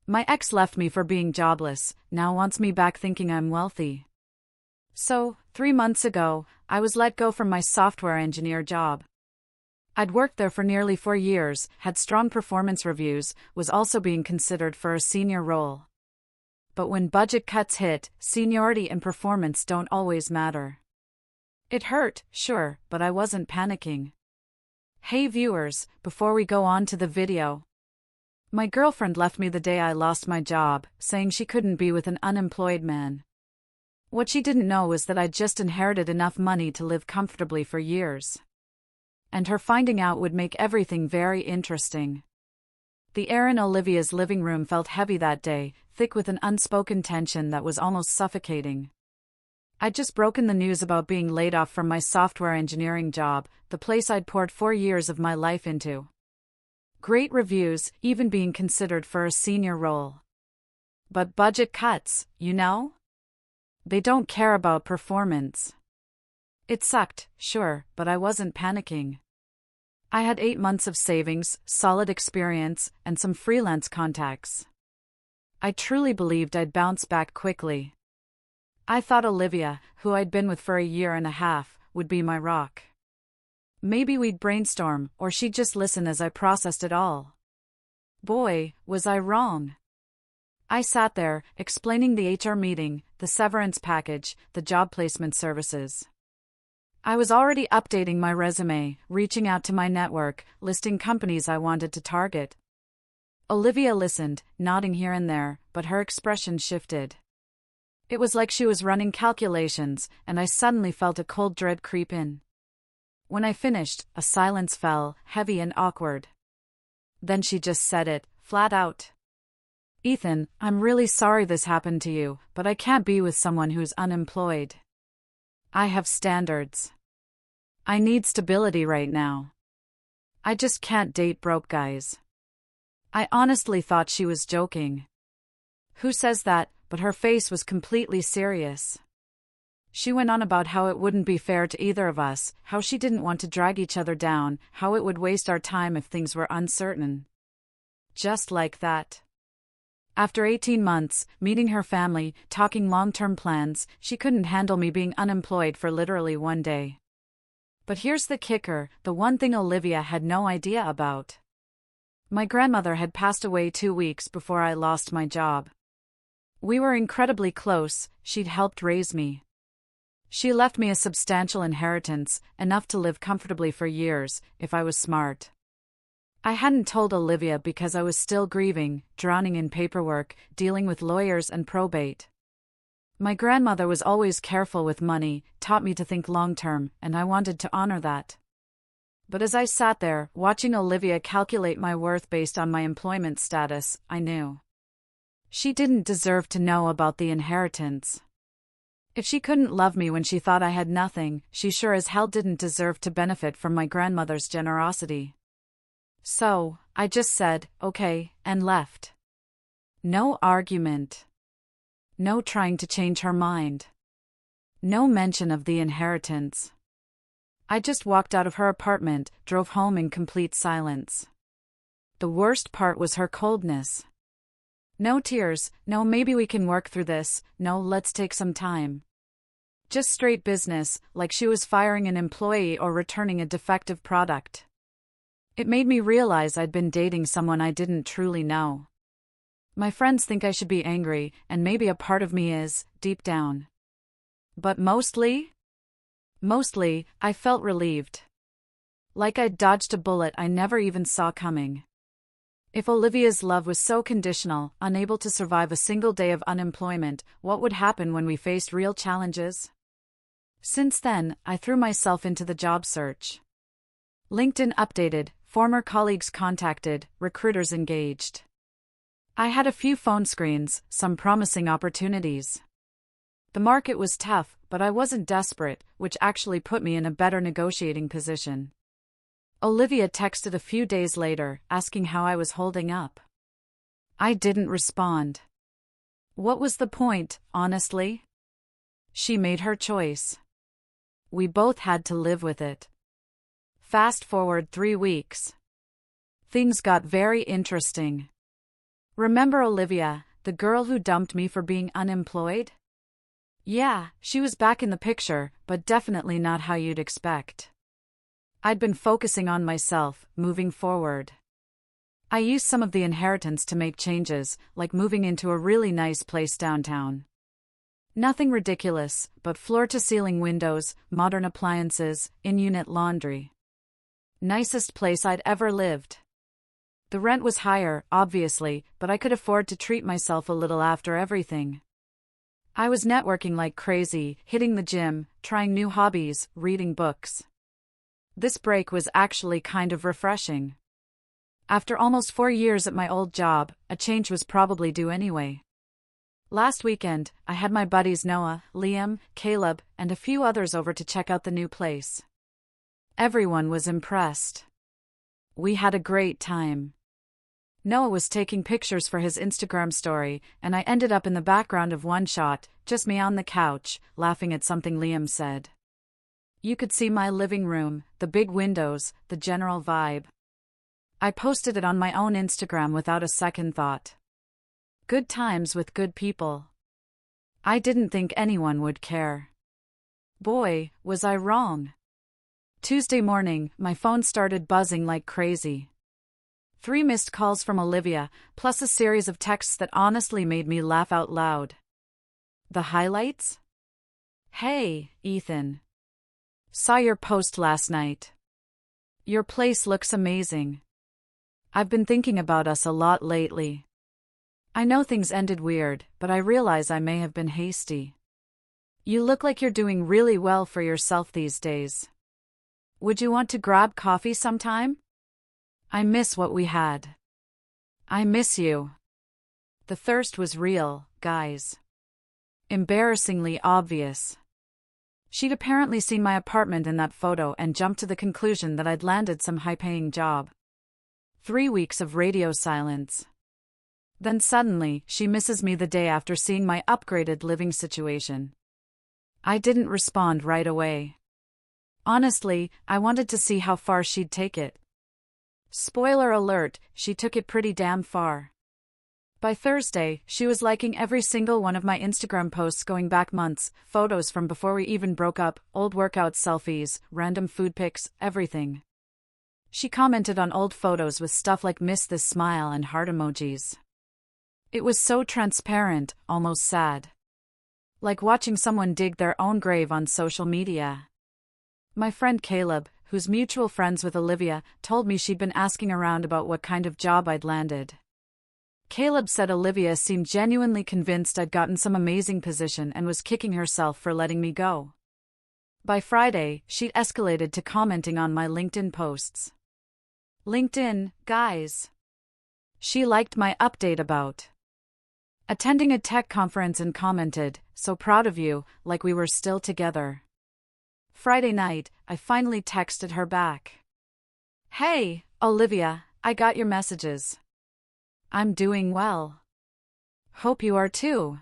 My ex left me for being jobless, now wants me back thinking I'm wealthy. So, 3 months ago, I was let go from my software engineer job. I'd worked there for nearly 4 years, had strong performance reviews, was also being considered for a senior role. But when budget cuts hit, seniority and performance don't always matter. It hurt, sure, but I wasn't panicking. Hey viewers, before we go on to the video. My girlfriend left me the day I lost my job, saying she couldn't be with an unemployed man. What she didn't know was that I'd just inherited enough money to live comfortably for years. And her finding out would make everything very interesting. The air in Olivia's living room felt heavy that day, thick with an unspoken tension that was almost suffocating. I'd just broken the news about being laid off from my software engineering job, the place I'd poured 4 years of my life into. Great reviews, even being considered for a senior role. But budget cuts, you know? They don't care about performance. It sucked, sure, but I wasn't panicking. I had 8 months of savings, solid experience, and some freelance contacts. I truly believed I'd bounce back quickly. I thought Olivia, who I'd been with for a year and a half, would be my rock. Maybe we'd brainstorm, or she'd just listen as I processed it all. Boy, was I wrong. I sat there, explaining the HR meeting, the severance package, the job placement services. I was already updating my resume, reaching out to my network, listing companies I wanted to target. Olivia listened, nodding here and there, but her expression shifted. It was like she was running calculations, and I suddenly felt a cold dread creep in. When I finished, a silence fell, heavy and awkward. Then she just said it, flat out. Ethan, I'm really sorry this happened to you, but I can't be with someone who's unemployed. I have standards. I need stability right now. I just can't date broke guys. I honestly thought she was joking. Who says that? But her face was completely serious. She went on about how it wouldn't be fair to either of us, how she didn't want to drag each other down, how it would waste our time if things were uncertain. Just like that. After 18 months, meeting her family, talking long-term plans, she couldn't handle me being unemployed for literally 1 day. But here's the kicker, the one thing Olivia had no idea about. My grandmother had passed away 2 weeks before I lost my job. We were incredibly close, she'd helped raise me. She left me a substantial inheritance, enough to live comfortably for years, if I was smart. I hadn't told Olivia because I was still grieving, drowning in paperwork, dealing with lawyers and probate. My grandmother was always careful with money, taught me to think long-term, and I wanted to honor that. But as I sat there, watching Olivia calculate my worth based on my employment status, I knew. She didn't deserve to know about the inheritance. If she couldn't love me when she thought I had nothing, she sure as hell didn't deserve to benefit from my grandmother's generosity. So, I just said, okay, and left. No argument. No trying to change her mind. No mention of the inheritance. I just walked out of her apartment, drove home in complete silence. The worst part was her coldness. No tears, no maybe we can work through this, no let's take some time. Just straight business, like she was firing an employee or returning a defective product. It made me realize I'd been dating someone I didn't truly know. My friends think I should be angry, and maybe a part of me is, deep down. But mostly, I felt relieved. Like I'd dodged a bullet I never even saw coming. If Olivia's love was so conditional, unable to survive a single day of unemployment, what would happen when we faced real challenges? Since then, I threw myself into the job search. LinkedIn updated, former colleagues contacted, recruiters engaged. I had a few phone screens, some promising opportunities. The market was tough, but I wasn't desperate, which actually put me in a better negotiating position. Olivia texted a few days later, asking how I was holding up. I didn't respond. What was the point, honestly? She made her choice. We both had to live with it. Fast forward 3 weeks. Things got very interesting. Remember Olivia, the girl who dumped me for being unemployed? Yeah, she was back in the picture, but definitely not how you'd expect. I'd been focusing on myself, moving forward. I used some of the inheritance to make changes, like moving into a really nice place downtown. Nothing ridiculous, but floor-to-ceiling windows, modern appliances, in-unit laundry. Nicest place I'd ever lived. The rent was higher, obviously, but I could afford to treat myself a little after everything. I was networking like crazy, hitting the gym, trying new hobbies, reading books. This break was actually kind of refreshing. After almost 4 years at my old job, a change was probably due anyway. Last weekend, I had my buddies Noah, Liam, Caleb, and a few others over to check out the new place. Everyone was impressed. We had a great time. Noah was taking pictures for his Instagram story, and I ended up in the background of one shot, just me on the couch, laughing at something Liam said. You could see my living room, the big windows, the general vibe. I posted it on my own Instagram without a second thought. Good times with good people. I didn't think anyone would care. Boy, was I wrong. Tuesday morning, my phone started buzzing like crazy. 3 missed calls from Olivia, plus a series of texts that honestly made me laugh out loud. The highlights? Hey, Ethan. Saw your post last night. Your place looks amazing. I've been thinking about us a lot lately. I know things ended weird, but I realize I may have been hasty. You look like you're doing really well for yourself these days. Would you want to grab coffee sometime? I miss what we had. I miss you. The thirst was real, guys. Embarrassingly obvious. She'd apparently seen my apartment in that photo and jumped to the conclusion that I'd landed some high-paying job. 3 weeks of radio silence. Then suddenly, she misses me the day after seeing my upgraded living situation. I didn't respond right away. Honestly, I wanted to see how far she'd take it. Spoiler alert, she took it pretty damn far. By Thursday, she was liking every single one of my Instagram posts going back months, photos from before we even broke up, old workout selfies, random food pics, everything. She commented on old photos with stuff like miss this smile and heart emojis. It was so transparent, almost sad. Like watching someone dig their own grave on social media. My friend Caleb, who's mutual friends with Olivia, told me she'd been asking around about what kind of job I'd landed. Caleb said Olivia seemed genuinely convinced I'd gotten some amazing position and was kicking herself for letting me go. By Friday, she'd escalated to commenting on my LinkedIn posts. LinkedIn, guys. She liked my update about attending a tech conference and commented, "So proud of you," like we were still together. Friday night, I finally texted her back. "Hey, Olivia, I got your messages. I'm doing well. Hope you are too."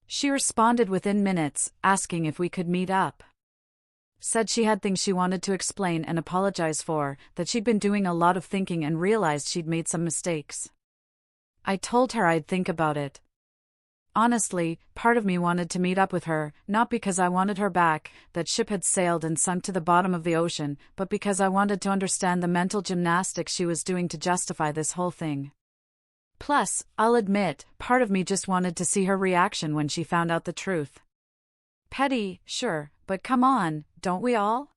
She responded within minutes, asking if we could meet up. Said she had things she wanted to explain and apologize for, that she'd been doing a lot of thinking and realized she'd made some mistakes. I told her I'd think about it. Honestly, part of me wanted to meet up with her, not because I wanted her back, that ship had sailed and sunk to the bottom of the ocean, but because I wanted to understand the mental gymnastics she was doing to justify this whole thing. Plus, I'll admit, part of me just wanted to see her reaction when she found out the truth. Petty, sure, but come on, don't we all?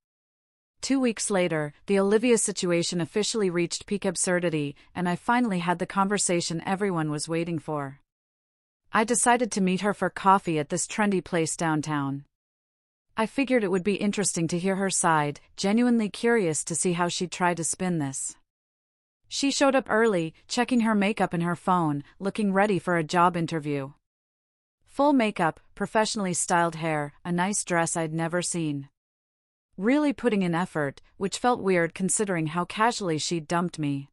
2 weeks later, the Olivia situation officially reached peak absurdity, and I finally had the conversation everyone was waiting for. I decided to meet her for coffee at this trendy place downtown. I figured it would be interesting to hear her side, genuinely curious to see how she'd try to spin this. She showed up early, checking her makeup and her phone, looking ready for a job interview. Full makeup, professionally styled hair, a nice dress I'd never seen. Really putting in effort, which felt weird considering how casually she'd dumped me.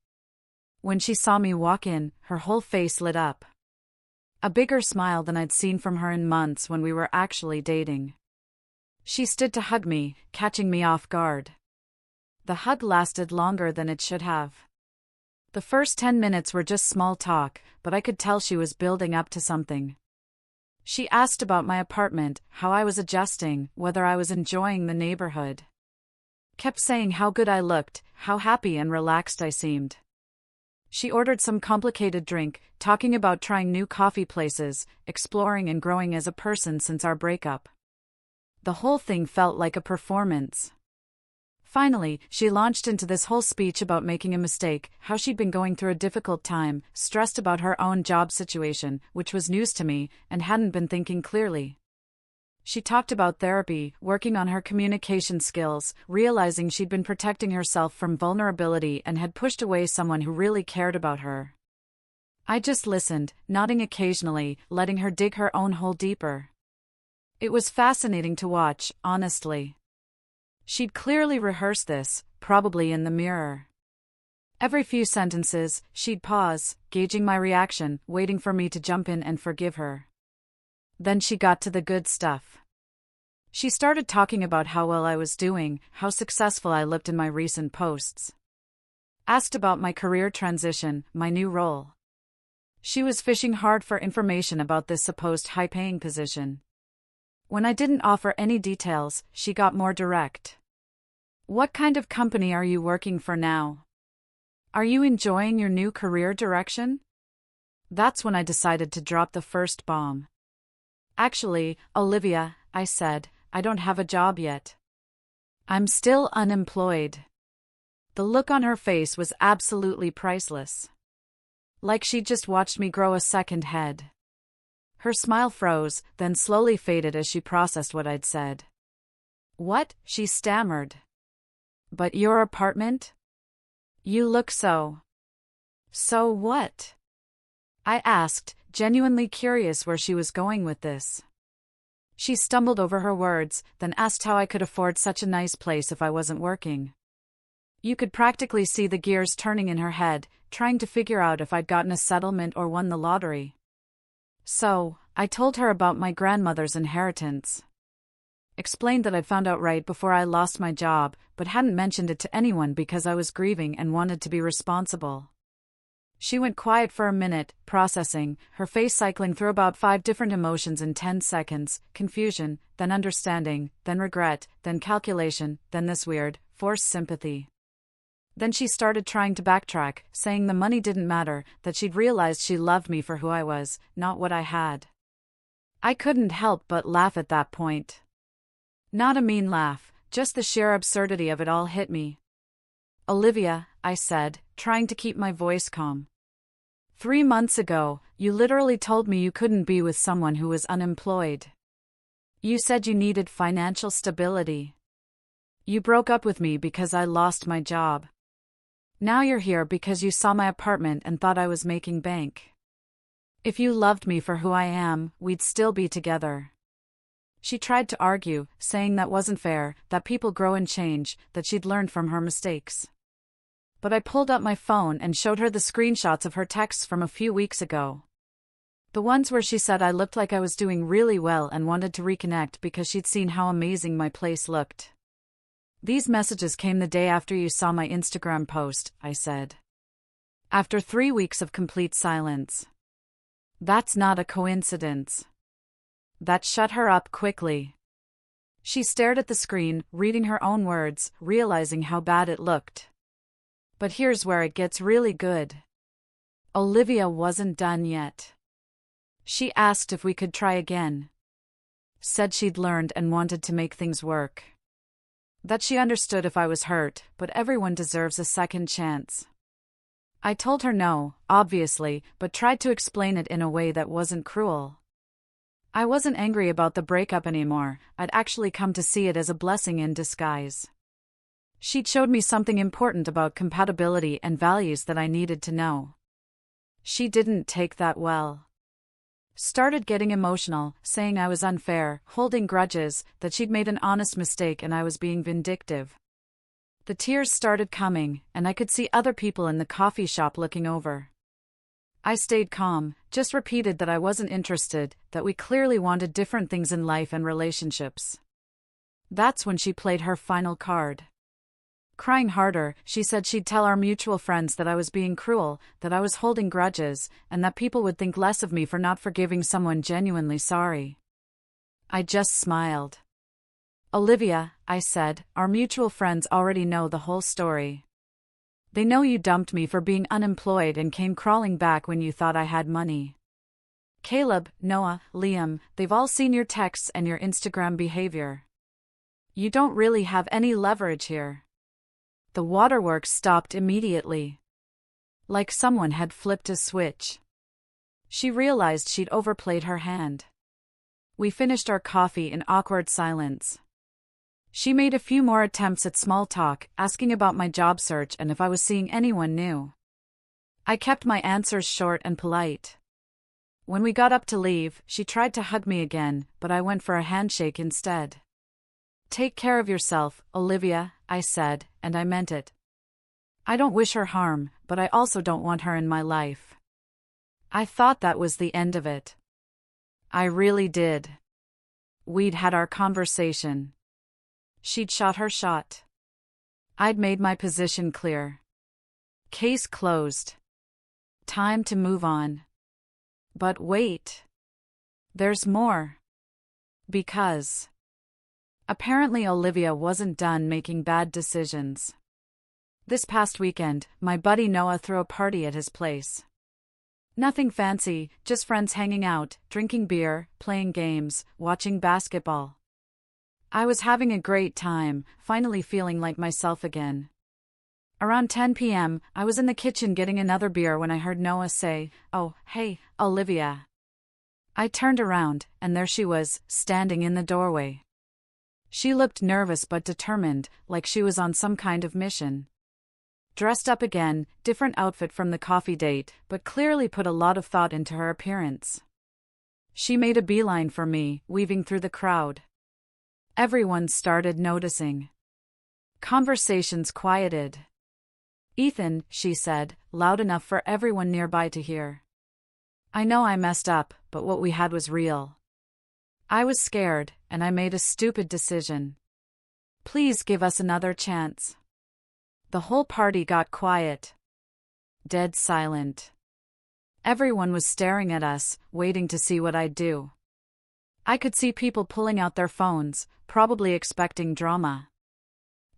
When she saw me walk in, her whole face lit up. A bigger smile than I'd seen from her in months when we were actually dating. She stood to hug me, catching me off guard. The hug lasted longer than it should have. The first 10 minutes were just small talk, but I could tell she was building up to something. She asked about my apartment, how I was adjusting, whether I was enjoying the neighborhood. Kept saying how good I looked, how happy and relaxed I seemed. She ordered some complicated drink, talking about trying new coffee places, exploring and growing as a person since our breakup. The whole thing felt like a performance. Finally, she launched into this whole speech about making a mistake, how she'd been going through a difficult time, stressed about her own job situation, which was news to me, and hadn't been thinking clearly. She talked about therapy, working on her communication skills, realizing she'd been protecting herself from vulnerability and had pushed away someone who really cared about her. I just listened, nodding occasionally, letting her dig her own hole deeper. It was fascinating to watch, honestly. She'd clearly rehearsed this, probably in the mirror. Every few sentences, she'd pause, gauging my reaction, waiting for me to jump in and forgive her. Then she got to the good stuff. She started talking about how well I was doing, how successful I looked in my recent posts. Asked about my career transition, my new role. She was fishing hard for information about this supposed high-paying position. When I didn't offer any details, she got more direct. What kind of company are you working for now? Are you enjoying your new career direction? That's when I decided to drop the first bomb. Actually, Olivia, I said, I don't have a job yet. I'm still unemployed. The look on her face was absolutely priceless. Like she'd just watched me grow a second head. Her smile froze, then slowly faded as she processed what I'd said. What? She stammered. But your apartment? You look so. So what? I asked, genuinely curious where she was going with this. She stumbled over her words, then asked how I could afford such a nice place if I wasn't working. You could practically see the gears turning in her head, trying to figure out if I'd gotten a settlement or won the lottery. So, I told her about my grandmother's inheritance. Explained that I'd found out right before I lost my job, but hadn't mentioned it to anyone because I was grieving and wanted to be responsible. She went quiet for a minute, processing, her face cycling through about 5 different emotions in 10 seconds, confusion, then understanding, then regret, then calculation, then this weird, forced sympathy. Then she started trying to backtrack, saying the money didn't matter, that she'd realized she loved me for who I was, not what I had. I couldn't help but laugh at that point. Not a mean laugh, just the sheer absurdity of it all hit me. Olivia, I said, trying to keep my voice calm. 3 months ago, you literally told me you couldn't be with someone who was unemployed. You said you needed financial stability. You broke up with me because I lost my job. Now you're here because you saw my apartment and thought I was making bank. If you loved me for who I am, we'd still be together. She tried to argue, saying that wasn't fair, that people grow and change, that she'd learned from her mistakes. But I pulled up my phone and showed her the screenshots of her texts from a few weeks ago. The ones where she said I looked like I was doing really well and wanted to reconnect because she'd seen how amazing my place looked. These messages came the day after you saw my Instagram post, I said. After 3 weeks of complete silence. That's not a coincidence. That shut her up quickly. She stared at the screen, reading her own words, realizing how bad it looked. But here's where it gets really good. Olivia wasn't done yet. She asked if we could try again. Said she'd learned and wanted to make things work. That she understood if I was hurt, but everyone deserves a second chance. I told her no, obviously, but tried to explain it in a way that wasn't cruel. I wasn't angry about the breakup anymore, I'd actually come to see it as a blessing in disguise. She'd showed me something important about compatibility and values that I needed to know. She didn't take that well. Started getting emotional, saying I was unfair, holding grudges, that she'd made an honest mistake and I was being vindictive. The tears started coming, and I could see other people in the coffee shop looking over. I stayed calm, just repeated that I wasn't interested, that we clearly wanted different things in life and relationships. That's when she played her final card. Crying harder, she said she'd tell our mutual friends that I was being cruel, that I was holding grudges, and that people would think less of me for not forgiving someone genuinely sorry. I just smiled. Olivia, I said, our mutual friends already know the whole story. They know you dumped me for being unemployed and came crawling back when you thought I had money. Caleb, Noah, Liam, they've all seen your texts and your Instagram behavior. You don't really have any leverage here. The waterworks stopped immediately. Like someone had flipped a switch. She realized she'd overplayed her hand. We finished our coffee in awkward silence. She made a few more attempts at small talk, asking about my job search and if I was seeing anyone new. I kept my answers short and polite. When we got up to leave, she tried to hug me again, but I went for a handshake instead. Take care of yourself, Olivia, I said, and I meant it. I don't wish her harm, but I also don't want her in my life. I thought that was the end of it. I really did. We'd had our conversation. She'd shot her shot. I'd made my position clear. Case closed. Time to move on. But wait. There's more. Because apparently Olivia wasn't done making bad decisions. This past weekend, my buddy Noah threw a party at his place. Nothing fancy, just friends hanging out, drinking beer, playing games, watching basketball. I was having a great time, finally feeling like myself again. Around 10 p.m., I was in the kitchen getting another beer when I heard Noah say, "Oh, hey, Olivia." I turned around, and there she was, standing in the doorway. She looked nervous but determined, like she was on some kind of mission. Dressed up again, different outfit from the coffee date, but clearly put a lot of thought into her appearance. She made a beeline for me, weaving through the crowd. Everyone started noticing. Conversations quieted. "Ethan," she said, loud enough for everyone nearby to hear. "I know I messed up, but what we had was real. I was scared, and I made a stupid decision. Please give us another chance." The whole party got quiet. Dead silent. Everyone was staring at us, waiting to see what I'd do. I could see people pulling out their phones, probably expecting drama.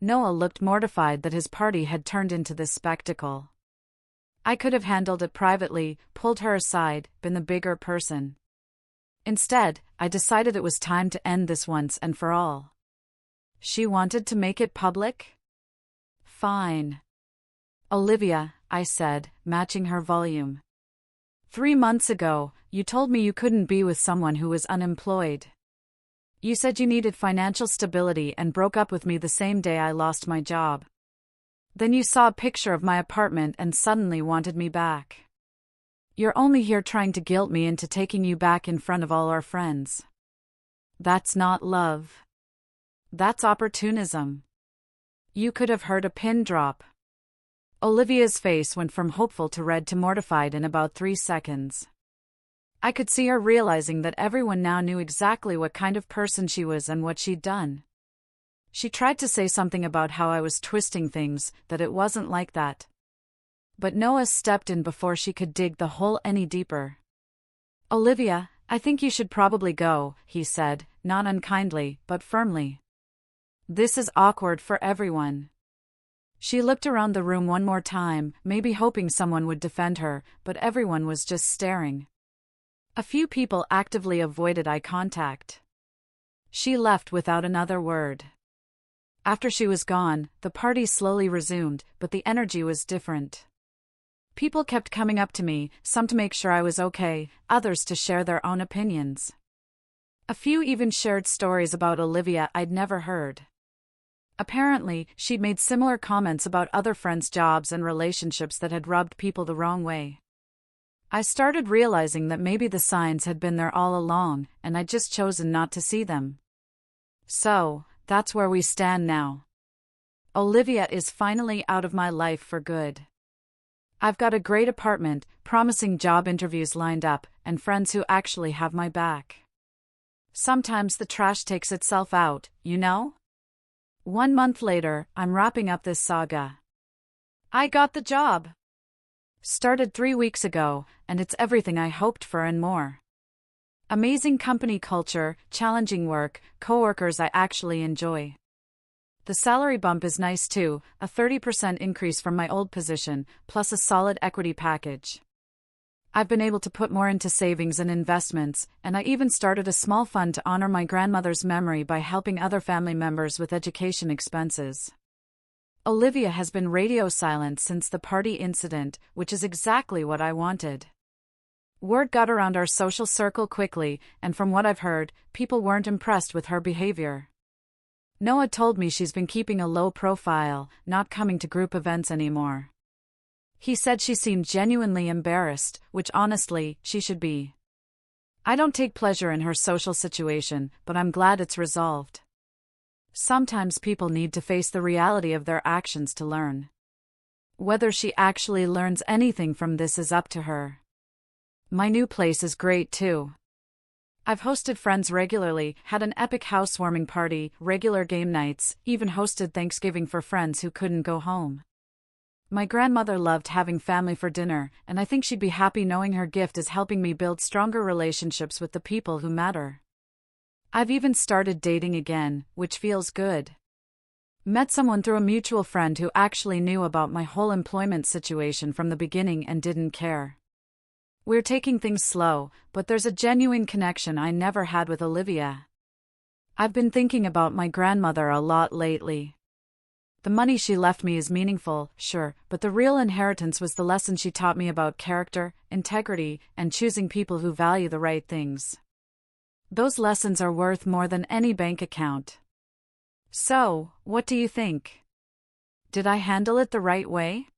Noah looked mortified that his party had turned into this spectacle. I could have handled it privately, pulled her aside, been the bigger person. Instead, I decided it was time to end this once and for all. She wanted to make it public? Fine. "Olivia," I said, matching her volume. 3 months ago, you told me you couldn't be with someone who was unemployed. You said you needed financial stability and broke up with me the same day I lost my job. Then you saw a picture of my apartment and suddenly wanted me back. You're only here trying to guilt me into taking you back in front of all our friends. That's not love. That's opportunism." You could have heard a pin drop. Olivia's face went from hopeful to red to mortified in about 3 seconds. I could see her realizing that everyone now knew exactly what kind of person she was and what she'd done. She tried to say something about how I was twisting things, that it wasn't like that. But Noah stepped in before she could dig the hole any deeper. "Olivia, I think you should probably go," he said, not unkindly, but firmly. "This is awkward for everyone." She looked around the room one more time, maybe hoping someone would defend her, but everyone was just staring. A few people actively avoided eye contact. She left without another word. After she was gone, the party slowly resumed, but the energy was different. People kept coming up to me, some to make sure I was okay, others to share their own opinions. A few even shared stories about Olivia I'd never heard. Apparently, she'd made similar comments about other friends' jobs and relationships that had rubbed people the wrong way. I started realizing that maybe the signs had been there all along, and I'd just chosen not to see them. So, that's where we stand now. Olivia is finally out of my life for good. I've got a great apartment, promising job interviews lined up, and friends who actually have my back. Sometimes the trash takes itself out, you know? 1 month later, I'm wrapping up this saga. I got the job. Started 3 weeks ago, and it's everything I hoped for and more. Amazing company culture, challenging work, coworkers I actually enjoy. The salary bump is nice too, a 30% increase from my old position, plus a solid equity package. I've been able to put more into savings and investments, and I even started a small fund to honor my grandmother's memory by helping other family members with education expenses. Olivia has been radio silent since the party incident, which is exactly what I wanted. Word got around our social circle quickly, and from what I've heard, people weren't impressed with her behavior. Noah told me she's been keeping a low profile, not coming to group events anymore. He said she seemed genuinely embarrassed, which honestly, she should be. I don't take pleasure in her social situation, but I'm glad it's resolved. Sometimes people need to face the reality of their actions to learn. Whether she actually learns anything from this is up to her. My new place is great too. I've hosted friends regularly, had an epic housewarming party, regular game nights, even hosted Thanksgiving for friends who couldn't go home. My grandmother loved having family for dinner, and I think she'd be happy knowing her gift is helping me build stronger relationships with the people who matter. I've even started dating again, which feels good. Met someone through a mutual friend who actually knew about my whole employment situation from the beginning and didn't care. We're taking things slow, but there's a genuine connection I never had with Olivia. I've been thinking about my grandmother a lot lately. The money she left me is meaningful, sure, but the real inheritance was the lesson she taught me about character, integrity, and choosing people who value the right things. Those lessons are worth more than any bank account. So, what do you think? Did I handle it the right way?